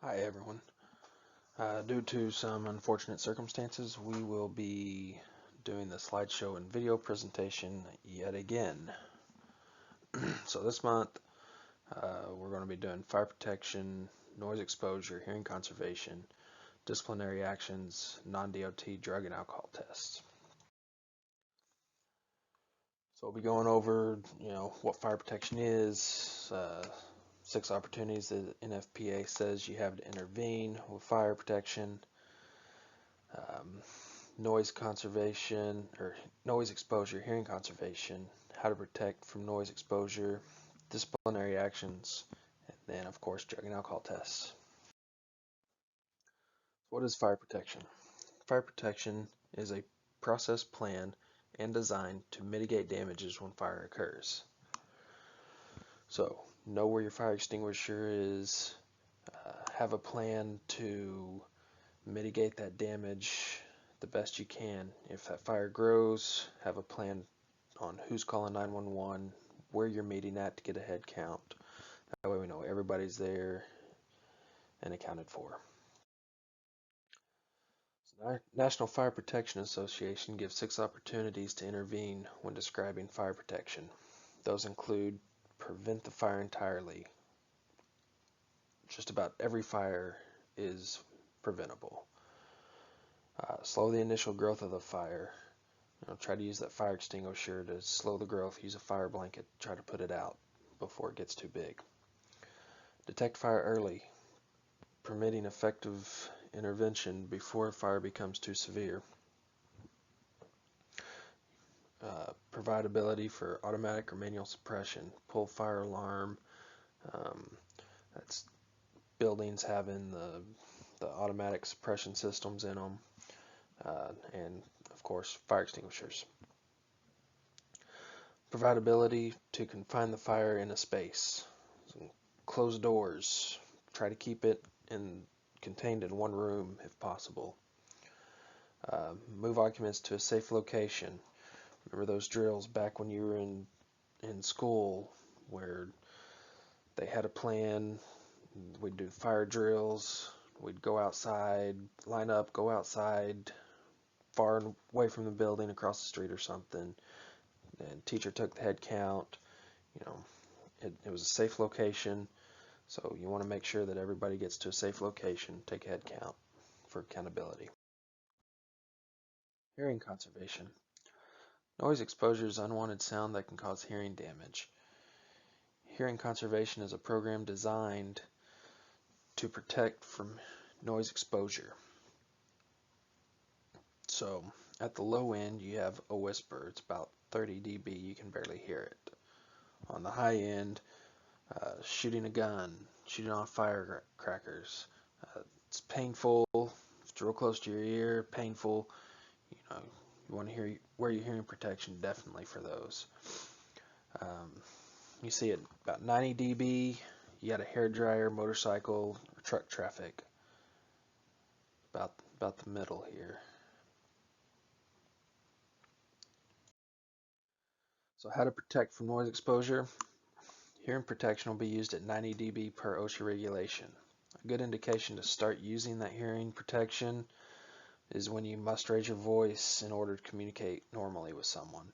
Hi everyone. Due to some unfortunate circumstances, we will be doing the slideshow and video presentation yet again. So this month, we're going to be doing fire protection, noise exposure, hearing conservation, disciplinary actions, non-DOT drug and alcohol tests. So we'll be going over, what fire protection is, 6 opportunities that NFPA says you have to intervene with fire protection, noise conservation or noise exposure, hearing conservation, how to protect from noise exposure, disciplinary actions, and then of course drug and alcohol tests. What is fire protection? Fire protection is a process plan and designed to mitigate damages when fire occurs. So know where your fire extinguisher is, have a plan to mitigate that damage the best you can. If that fire grows, have a plan on who's calling 911, where you're meeting at to get a head count. That way we know everybody's there and accounted for. So the National Fire Protection Association gives 6 opportunities to intervene when describing fire protection. Those include prevent the fire entirely. Just about every fire is preventable. Slow the initial growth of the fire. Try to use that fire extinguisher to slow the growth. Use a fire blanket, try to put it out before it gets too big. Detect fire early, permitting effective intervention before a fire becomes too severe. Provide ability for automatic or manual suppression. Pull fire alarm. That's buildings having the automatic suppression systems in them. And of course fire extinguishers. Provide ability to confine the fire in a space. So close doors. Try to keep it contained in one room if possible. Move occupants to a safe location. Remember those drills back when you were in school where they had a plan. We'd do fire drills. We'd go outside, line up, go outside, far away from the building, across the street or something. And teacher took the head count. It was a safe location. So you want to make sure that everybody gets to a safe location, take a head count for accountability. Hearing conservation. Noise exposure is unwanted sound that can cause hearing damage. Hearing conservation is a program designed to protect from noise exposure. So at the low end you have a whisper. It's about 30 dB, you can barely hear it. On the high end, shooting a gun, shooting off firecrackers. It's painful, it's real close to your ear, painful. You want to wear your hearing protection definitely for those. You see it about 90 dB. You got a hairdryer, motorcycle, or truck traffic. About the middle here. So how to protect from noise exposure? Hearing protection will be used at 90 dB per OSHA regulation. A good indication to start using that hearing protection is when you must raise your voice in order to communicate normally with someone.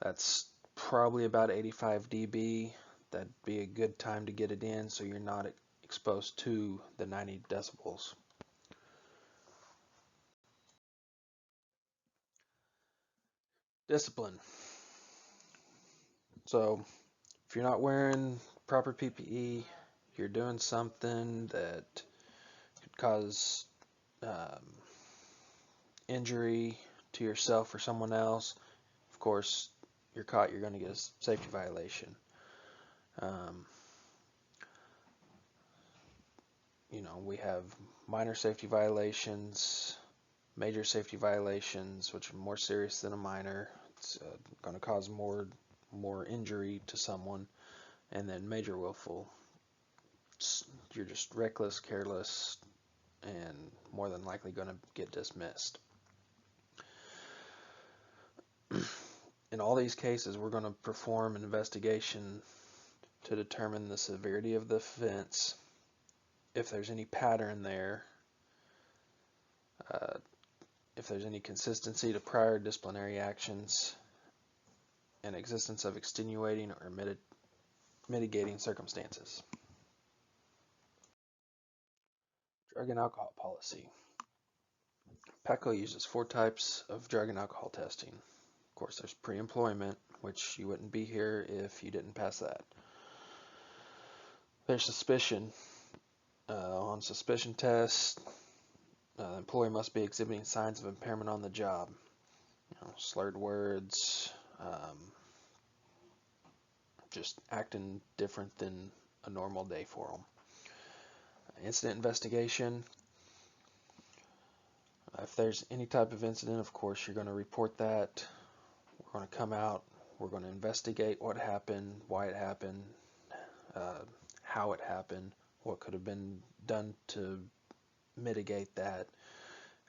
That's probably about 85 dB. That'd be a good time to get it in so you're not exposed to the 90 decibels. Discipline. So if you're not wearing proper PPE, you're doing something that could cause injury to yourself or someone else, of course, you're caught, you're going to get a safety violation. We have minor safety violations, major safety violations, which are more serious than a minor. It's going to cause more injury to someone, and then major willful. You're just reckless, careless, and more than likely going to get dismissed. In all these cases, we're going to perform an investigation to determine the severity of the offense if there's any pattern there, if there's any consistency to prior disciplinary actions, and existence of extenuating or mitigating circumstances. Drug and alcohol policy. PACO uses 4 types of drug and alcohol testing. Of course, there's pre-employment, which you wouldn't be here if you didn't pass that. There's suspicion. On suspicion tests, the employee must be exhibiting signs of impairment on the job. Slurred words, just acting different than a normal day for them. Incident investigation. If there's any type of incident, of course, you're going to report that. We're going to come out. We're going to investigate what happened, why it happened, how it happened, what could have been done to mitigate that.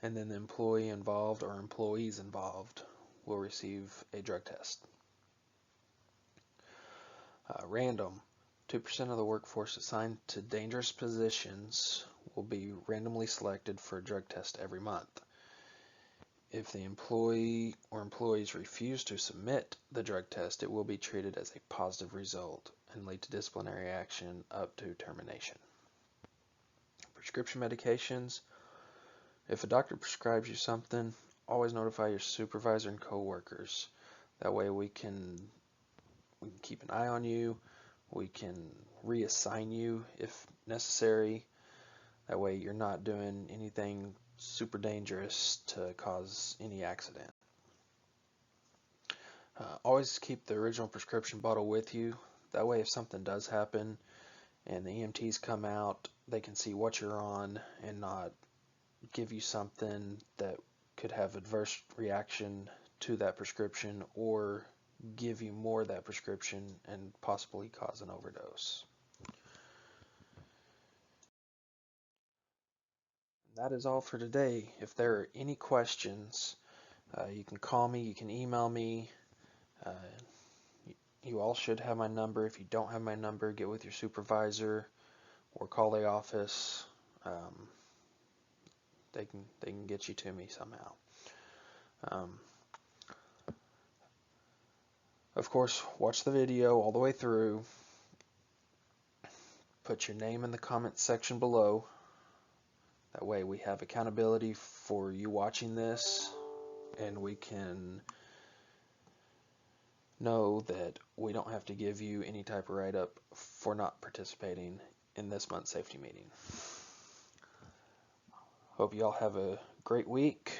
And then the employee involved or employees involved will receive a drug test. Random. 2% of the workforce assigned to dangerous positions will be randomly selected for a drug test every month. If the employee or employees refuse to submit the drug test, it will be treated as a positive result and lead to disciplinary action up to termination. Prescription medications. If a doctor prescribes you something, always notify your supervisor and coworkers. That way we can keep an eye on you. We can reassign you if necessary. That way you're not doing anything super dangerous to cause any accident. Always keep the original prescription bottle with you. That way if something does happen and the EMTs come out, they can see what you're on and not give you something that could have adverse reaction to that prescription or give you more of that prescription and possibly cause an overdose. That is all for today. If there are any questions, you can call me, you can email me. You all should have my number. If you don't have my number, get with your supervisor or call the office. They can get you to me somehow. Of course, watch the video all the way through. Put your name in the comment section below. That way we have accountability for you watching this, and we can know that we don't have to give you any type of write-up for not participating in this month's safety meeting. Hope you all have a great week.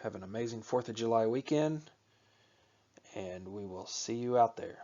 Have an amazing 4th of July weekend, and we will see you out there.